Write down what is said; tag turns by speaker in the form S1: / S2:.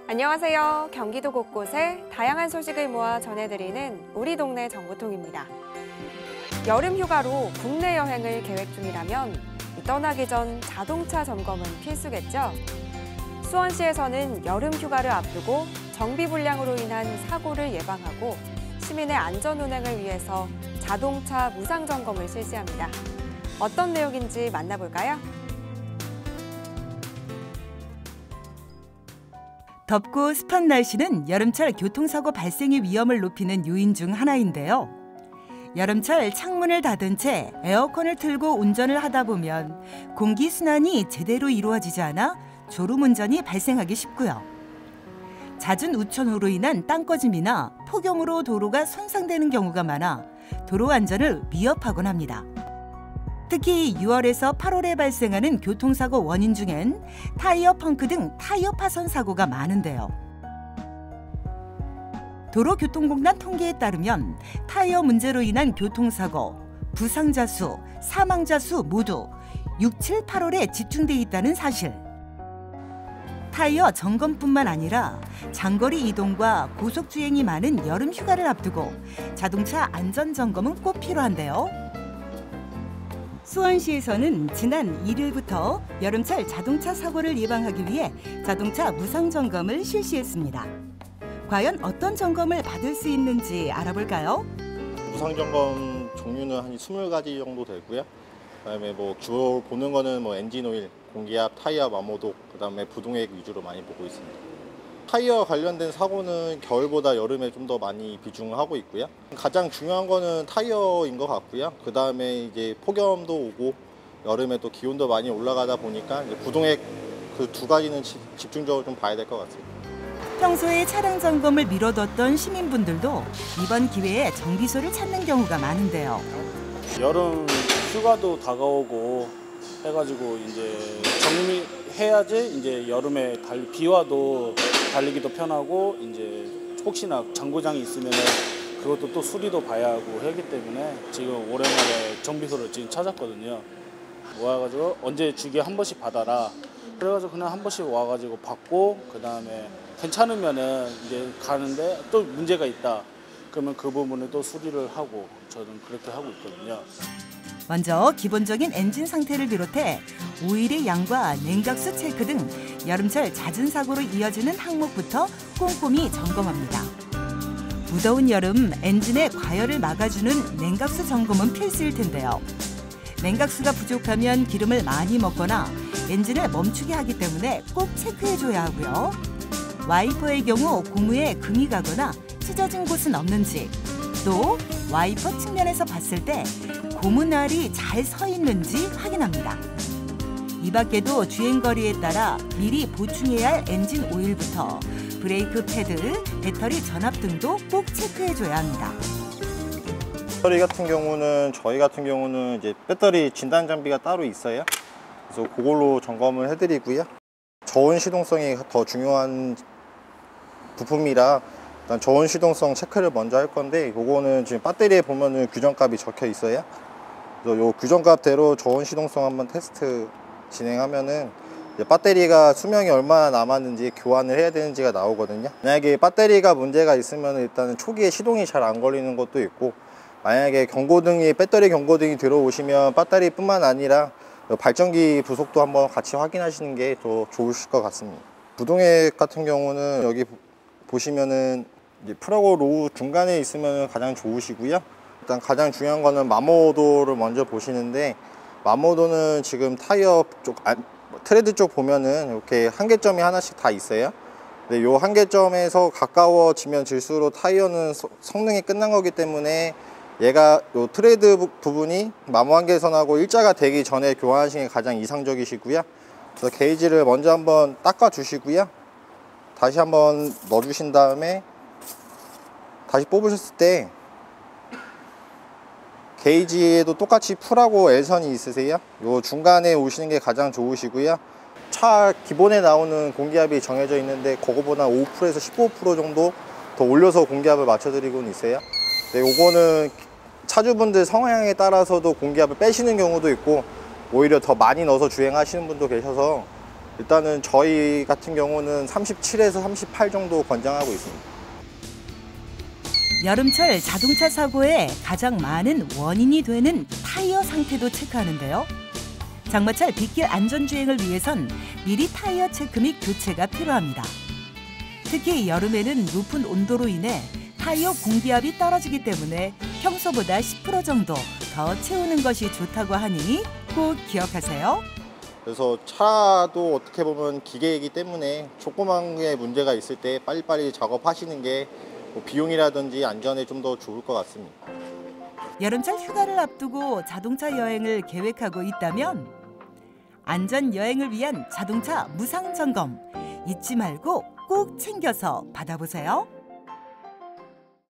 S1: 안녕하세요. 경기도 곳곳에 다양한 소식을 모아 전해드리는 우리 동네 정보통입니다. 여름 휴가로 국내 여행을 계획 중이라면 떠나기 전 자동차 점검은 필수겠죠? 수원시에서는 여름 휴가를 앞두고 정비 불량으로 인한 사고를 예방하고 시민의 안전 운행을 위해서 자동차 무상 점검을 실시합니다. 어떤 내용인지 만나볼까요?
S2: 덥고 습한 날씨는 여름철 교통사고 발생의 위험을 높이는 요인 중 하나인데요. 여름철 창문을 닫은 채 에어컨을 틀고 운전을 하다 보면 공기순환이 제대로 이루어지지 않아 졸음운전이 발생하기 쉽고요. 잦은 우천으로 인한 땅꺼짐이나 폭염으로 도로가 손상되는 경우가 많아 도로 안전을 위협하곤 합니다. 특히 6월에서 8월에 발생하는 교통사고 원인 중엔 타이어 펑크 등 타이어 파손 사고가 많은데요. 도로교통공단 통계에 따르면 타이어 문제로 인한 교통사고, 부상자 수, 사망자 수 모두 6, 7, 8월에 집중돼 있다는 사실. 타이어 점검뿐만 아니라 장거리 이동과 고속주행이 많은 여름 휴가를 앞두고 자동차 안전점검은 꼭 필요한데요. 수원시에서는 지난 1일부터 여름철 자동차 사고를 예방하기 위해 자동차 무상 점검을 실시했습니다. 과연 어떤 점검을 받을 수 있는지 알아볼까요?
S3: 무상 점검 종류는 한 20가지 정도 되고요. 그다음에 주로 보는 거는 엔진 오일, 공기압, 타이어 마모도, 그다음에 부동액 위주로 많이 보고 있습니다. 타이어 관련된 사고는 겨울보다 여름에 좀 더 많이 비중을 하고 있고요. 가장 중요한 거는 타이어인 것 같고요. 그 다음에 이제 폭염도 오고 여름에 또 기온도 많이 올라가다 보니까 이제 부동액 그 두 가지는 집중적으로 좀 봐야 될 것 같습니다.
S2: 평소에 차량 점검을 미뤄뒀던 시민분들도 이번 기회에 정비소를 찾는 경우가 많은데요.
S4: 여름 휴가도 다가오고 해가지고 이제 정리해야지 이제 여름에 비 와도 달리기도 편하고 이제 혹시나 장고장이 있으면 그것도 또 수리도 봐야 하고 하기 때문에 지금 오랜만에 정비소를 지금 찾았거든요. 와가지고 언제 주기에 한 번씩 받아라. 그래가지고 그냥 한 번씩 와가지고 받고 그 다음에 괜찮으면은 이제 가는데 또 문제가 있다. 그러면 그 부분을 또 수리를 하고 저는 그렇게 하고 있거든요.
S2: 먼저 기본적인 엔진 상태를 비롯해 오일의 양과 냉각수 체크 등 여름철 잦은 사고로 이어지는 항목부터 꼼꼼히 점검합니다. 무더운 여름 엔진의 과열을 막아주는 냉각수 점검은 필수일 텐데요. 냉각수가 부족하면 기름을 많이 먹거나 엔진을 멈추게 하기 때문에 꼭 체크해줘야 하고요. 와이퍼의 경우 고무에 금이 가거나 찢어진 곳은 없는지, 또 와이퍼 측면에서 봤을 때 고무날이 잘 서 있는지 확인합니다. 이 밖에도 주행거리에 따라 미리 보충해야 할 엔진 오일부터 브레이크 패드, 배터리 전압 등도 꼭 체크해줘야 합니다.
S3: 배터리 같은 경우는 저희 같은 경우는 이제 배터리 진단 장비가 따로 있어요. 그래서 그걸로 점검을 해드리고요. 저온 시동성이 더 중요한 부품이라 일단 저온 시동성 체크를 먼저 할 건데, 요거는 지금 배터리에 보면은 규정값이 적혀 있어요. 그래서 요 규정값대로 저온 시동성 한번 테스트 진행하면은 배터리가 수명이 얼마나 남았는지 교환을 해야 되는지가 나오거든요. 만약에 배터리가 문제가 있으면 일단은 초기에 시동이 잘 안 걸리는 것도 있고, 만약에 배터리 경고등이 들어오시면 배터리뿐만 아니라 발전기 부속도 한번 같이 확인하시는 게 더 좋으실 것 같습니다. 부동액 같은 경우는 여기 보시면은 프라고 로우 중간에 있으면 가장 좋으시고요. 일단 가장 중요한 거는 마모도를 먼저 보시는데, 마모도는 지금 타이어 쪽 트레드 쪽 보면은 이렇게 한계점이 하나씩 다 있어요. 근데 요 한계점에서 가까워지면 질수록 타이어는 성능이 끝난 거기 때문에 얘가 요 트레드 부분이 마모 한계선하고 일자가 되기 전에 교환하시는 게 가장 이상적이시고요. 그래서 게이지를 먼저 한번 닦아 주시고요. 다시 한번 넣어 주신 다음에 다시 뽑으셨을 때 게이지에도 똑같이 풀하고 L선이 있으세요. 요 중간에 오시는 게 가장 좋으시고요. 차 기본에 나오는 공기압이 정해져 있는데 그거보다 5%에서 15% 정도 더 올려서 공기압을 맞춰드리고는 있어요. 근데 요거는 차주분들 성향에 따라서도 공기압을 빼시는 경우도 있고 오히려 더 많이 넣어서 주행하시는 분도 계셔서 일단은 저희 같은 경우는 37에서 38 정도 권장하고 있습니다.
S2: 여름철 자동차 사고의 가장 많은 원인이 되는 타이어 상태도 체크하는데요. 장마철 빗길 안전주행을 위해선 미리 타이어 체크 및 교체가 필요합니다. 특히 여름에는 높은 온도로 인해 타이어 공기압이 떨어지기 때문에 평소보다 10% 정도 더 채우는 것이 좋다고 하니 꼭 기억하세요.
S3: 그래서 차도 어떻게 보면 기계이기 때문에 조그만 게 문제가 있을 때 빨리빨리 작업하시는 게 비용이라든지 안전에 좀 더 좋을 것 같습니다.
S2: 여름철 휴가를 앞두고 자동차 여행을 계획하고 있다면 안전 여행을 위한 자동차 무상 점검 잊지 말고 꼭 챙겨서 받아보세요.